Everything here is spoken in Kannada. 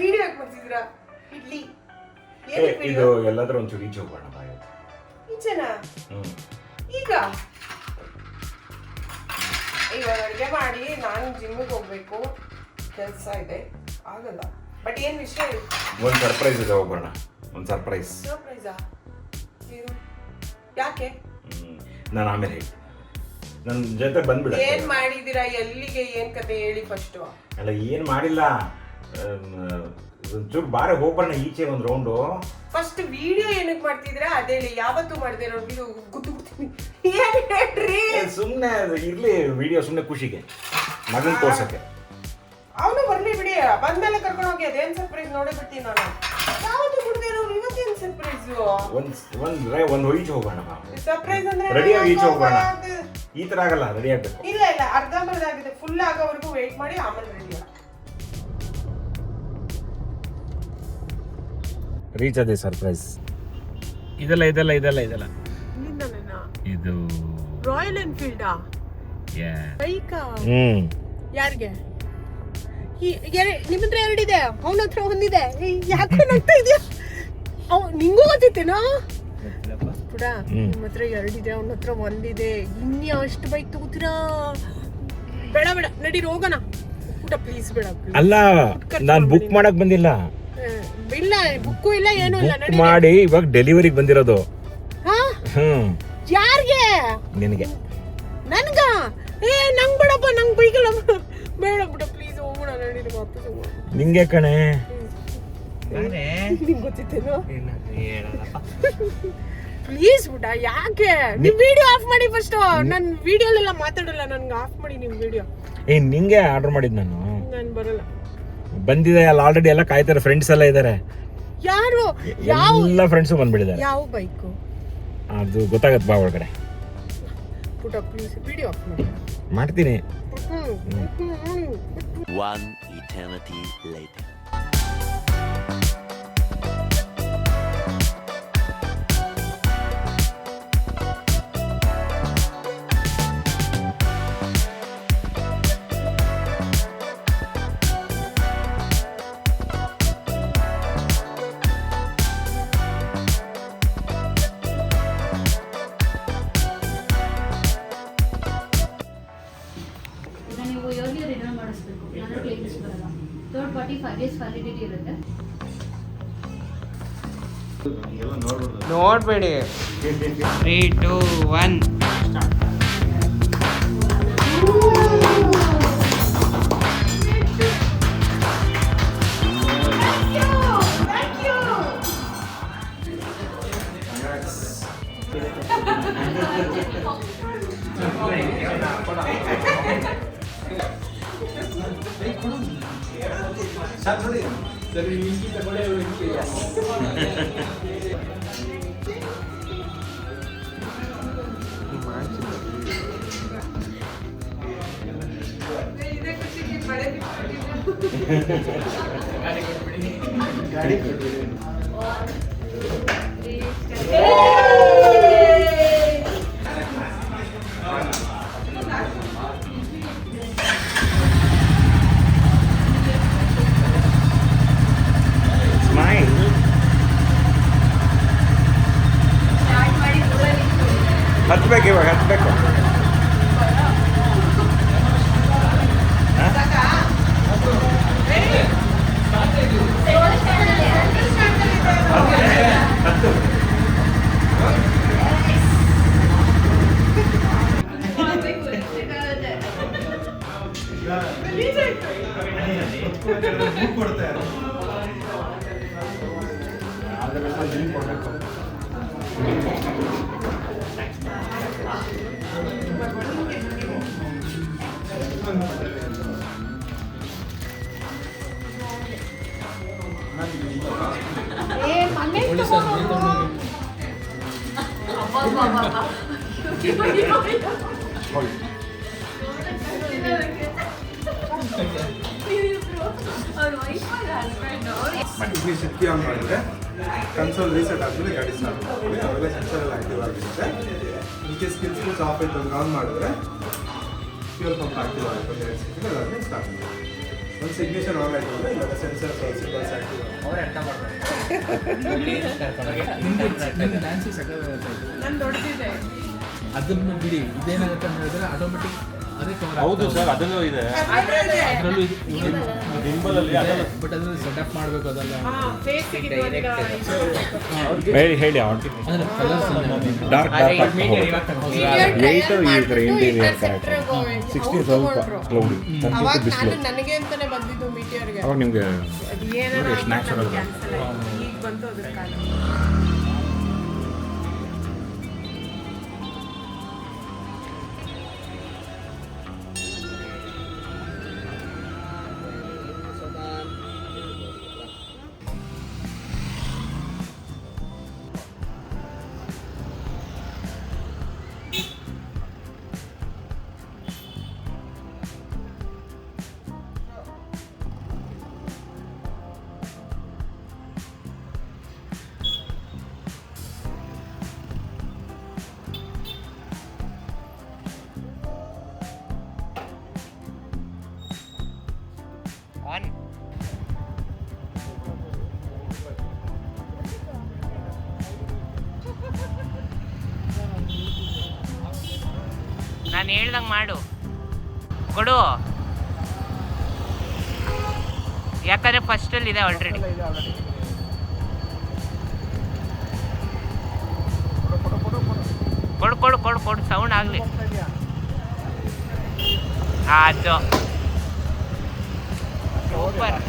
ವಿಡಿಯೋ ಯಾಕೆ ಮಾಡ್ತಿದ್ದೀರಾ? ಇಡ್ಲಿ ಇದು ಎಲ್ಲಾದ್ರೂ ಒಂಚೂರು ಈಚೆ ಹೋಗೋಣ ಬಾಯ್. ಈಚೆನಾ? ಈಗ ಇವಾಗ ಅಡುಗೆ ಮಾಡಿ ನಾನು ಜಿಮ್ಮಿಗೆ ಹೋಗ್ಬೇಕು, ಕೆಲಸ ಇದೆ, ಆಗಲ್ಲ. ಬಟ್ ಏನು ವಿಷಯ? ಒಂದು ಸರ್ಪ್ರೈಸ್ ಇದೆ, ಹೋಗೋಣ. ಒಂದು ಸರ್ಪ್ರೈಸ್. ಸರ್ಪ್ರೈಸಾ? ಏನು? ಯಾಕೆ? ನಾನು ಆಮೇಲೆ ಹೇಳಿ, ನನ್ನ ಜೊತೆ ಬಂದ್ಬಿಡ. ಏನ್ ಮಾಡಿದೀರಾ? ಎಲ್ಲಿಗೆ? ಏನ್ ಕತೆ ಹೇಳಿ ಫಸ್ಟ್. ಅಲ್ಲ, ಏನು ಮಾಡಿಲ್ಲ, ಒಂಚೂರು ಬಾರೆ ಹೋಗೋಣ ಈಚೆ ಒಂದು ರೌಂಡು. ಫಸ್ಟ್ ವಿಡಿಯೋ ಏನಕ್ಕೆ ಮಾಡ್ತಿದ್ದೀರಾ ಅದೇ ಹೇಳಿ. ಯಾವತ್ತೂ ಮಾಡಿದೆ ನೋಡಿ, ಗುದ್ದುಬಿಡ್ತೀನಿ. ಏನ್ ಹೇಳ್ರಿ? ಸುಮ್ಮನೆ ಇರ್ಲಿ ವಿಡಿಯೋ, ಸುಮ್ಮನೆ ಖುಷಿಗೆ, ಮಗನ ತೋರ್ಸಕ್ಕೆ. ಅವನು ಬರ್ಲಿ ಬಿಡಿ, ಬಂದ್ಮೇಲೆ ಕರ್ಕೊಂಡು ಹೋಗಿ. ಅದೇನ್ ಸರ್ಪ್ರೈಸ್ ನೋಡೇ ಬಿಡ್ತೀನಿ ನಾನು. ಯಾವತ್ತೂ ಬಿಡದೆ ಇರೋರು ಇವತ್ತೇನ್ ಸರ್ಪ್ರೈಸ್? ಒಂದು ಈಚೆ ಹೋಗೋಣ. ಸರ್ಪ್ರೈಸ್ ಅಂದ್ರೆ ರೆಡಿಯಾಗಿ ಈಚೆ ಹೋಗೋಣ. ಈ ತರ ಆಗಲ್ಲ, ರೆಡಿ ಆಗ್ಬೇಕು. ಇಲ್ಲ ಇಲ್ಲ, ಅರ್ಧಂಬರ್ಧ ಆಗಿದೆ. ಫುಲ್ ಆಗೋವರೆಗೂ ವೇಟ್ ಮಾಡಿ, ಆಮೇಲೆ ರೆಡಿ. ರೀಚ್ ಅದೇ ಸರ್ಪ್ರೈಸ್. ಇದೆಲ್ಲ ಇದು ರಾಯಲ್ ಎನ್ಫೀಲ್ಡಾ? ಬೈಕಾ? ಯಾರಿಗೆ? ನಿಮ್ಮ ಹತ್ರ ಎರಡಿದೆ, ಅವನ ಹತ್ರ ಒಂದಿದೆ. ಯಾಕೆ ನಗ್ತಾ ಇದೆಯಾ? ನಿಂಗೂ ಗೊತ್ತಿತ್ತೇನೋ? ಕೂಡ ನಿಮ್ಮ ಹತ್ರ ಎರಡಿದೆ, ಅವನ ಹತ್ರ ಒಂದಿದೆ. ಇನ್ಯಾ ಅಷ್ಟು ಬೈಕ್ ತಗೋತೀರಾ? ಬೇಡ ಬೇಡ, ನಡಿ ಹೋಗೋಣ. ಪುಟ ಪ್ಲೀಸ್ ಬೇಡ. ಅಲ್ಲ, ನಾನು ಬುಕ್ ಮಾಡಕ್ ಬಂದಿಲ್ಲ. ಇಲ್ಲ, ಬುಕ್ಕು ಇಲ್ಲ, ಏನೂ ಇಲ್ಲ. ಬುಕ್ ಮಾಡಿ ಇವಾಗ ಡೆಲಿವರಿಗೆ ಬಂದಿರೋದು. ಯಾರಿಗೆ? ನಿನಗೆ. ನನ್ಗ? ನಂಗ್ ಬಿಡಪ್ಪ, ನಂಗ್ ಬೈಕಲ್ಲ. ಬೇಡ ಬಿಡ ಪ್ಲೀಸ್, ಹೋಗೋಣ. ನಡಿ ವಾಪಸ್ ಹೋಗೋಣ. ನಿಂಗೆ ಕಣೆ. ನಿಂಗೆ ಗೊತ್ತಿತ್ತೇನೋ? ಪ್ಲೀಸ್ ಬಿಡ. ಯಾಕೆ? ನಿಮ್ ವಿಡಿಯೋ ಆಫ್ ಮಾಡಿ ಫಸ್ಟ್. ನನ್ ವಿಡಿಯೋಲೆಲ್ಲ ಮಾತಾಡಲ್ಲ, ನನ್ಗೆ ಆಫ್ ಮಾಡಿ ನಿಮ್ ವಿಡಿಯೋ. ನಿಂಗೆ ಆರ್ಡರ್ ಮಾಡಿದ್ ನಾನು ಬರಲ್ಲ. ಬಂದಿದೆ ಅಲ್ಲ, ಆಲ್ರೆಡಿ ಎಲ್ಲ ಕಾಯ್ತಾರೆ, ಫ್ರೆಂಡ್ಸ್ ಎಲ್ಲ ಇದಾರೆ. ಯಾರು? ಎಲ್ಲ ಫ್ರೆಂಡ್ಸು ಬಂದ್ಬಿಟ್ಟಿದ್ದಾರೆ. ಯಾವ ಬೈಕು? ಅದು ಗೊತ್ತಾಗತ್ತೆ, ಬಾ ಒಳಗಡೆ. ಪುಟ ಪ್ಲೀಸ್ ವಿಡಿಯೋ ಆಫ್ ಮಾಡಿ. ಮಾಡ್ತೀನಿ. One eternity later. Third party 5 days validity ಇರುತ್ತೆ. ನೋಡ್ಬೇಡಿ. 3, 2, 1 ಹತ್ಬೇಕು, ಇವಾಗ ಹತ್ಬೇಕು. ಸಿಕ್ಕಿ ಆನ್ ಮಾಡಿದ್ರೆ ಕನ್ಸೋಲ್ ರೀಸೆಟ್ ಆದಮೇಲೆ ಗಾಡಿ ಸ್ಟಾರ್ಟ್ ಮಾಡ್ಕೊಳ್ಳಿ. ಅವೆಲ್ಲ ಸೆನ್ಸರ್ ಎಲ್ಲ ಆಕ್ಟಿವ್ ಆಗಿರುತ್ತೆ. ಇನ್ ಕೇಸ್ ಸ್ಕಿಲ್ಸ್ ಆಫ್ ಆಯ್ತು ಆನ್ ಮಾಡಿದ್ರೆ ಫ್ಯೂಲ್ ಪಂಪ್ ಆಕ್ಟಿವ್ ಆಗುತ್ತೆ. 2 ಸೆಕೆಂಡ್ ಅದಾದ್ಮೇಲೆ ಸ್ಟಾರ್ಟ್ ಮಾಡಿ. ಒಂದು ಇಗ್ನಿಷನ್ ಆನ್ ಆಯ್ತು ಅಂದ್ರೆ ಇವಾಗ ಸೆನ್ಸರ್ ಸಿಂಬಲ್ಸ್ ಆಕ್ಟಿವ್ ನಾನು ದೊಡ್ಡದಿದೆ. ಅದನ್ನು ಬಿಡಿ, ಇದೇನಾಗುತ್ತೆ ಅಂತ ಹೇಳಿದ್ರೆ ಆಟೋಮೆಟಿಕ್ ಅದೇ ಕವರ್. ಹೌದು ಸರ್, ಅದರಲ್ಲೂ ಇದೆ. ಅದರಲ್ಲೂ ಗಿಂಬಲಲ್ಲಿ ಅದೆಲ್ಲ ಬಟ್ ಅದ್ರಲ್ಲಿ ಸೆಟಪ್ ಮಾಡಬೇಕು ಅದೆಲ್ಲ. ಫೇಸಿಗೆ ಹೇಳಿ ಅಂದ್ರೆ ಕಲರ್ಸ್ ಡಾರ್ಕ್ ಅವಾಗ ನಾನು ನನಗೆ ಅಂತಾನೆ ಬಂದಿದ್ದು ಮೀಟಿಯರ್ಗೆ. ಅವಾಗ ನಿಮಗೆ ಅದೇನಾದ್ರು ಎಷ್ಟು ನ್ಯಾಚುರಲ್ ಕ್ಯಾನ್ಸಲ್ ಆಯ್ತು. ಈಗ ಬಂತು ಅದ್ರ ಕಾಲ. ಆನ್. ನಾನು ಹೇಳ್ದಂಗೆ ಮಾಡು, ಕೊಡು. ಯಾಕಂದ್ರೆ ಫಸ್ಟಲ್ಲಿ ಇದೆ ಆಲ್ರೆಡಿ. ಕೊಡು ಕೊಡು ಕೊಡು ಕೊಡು, ಸೌಂಡ್ ಆಗಲಿ. ಅದು ಸೂಪರ್.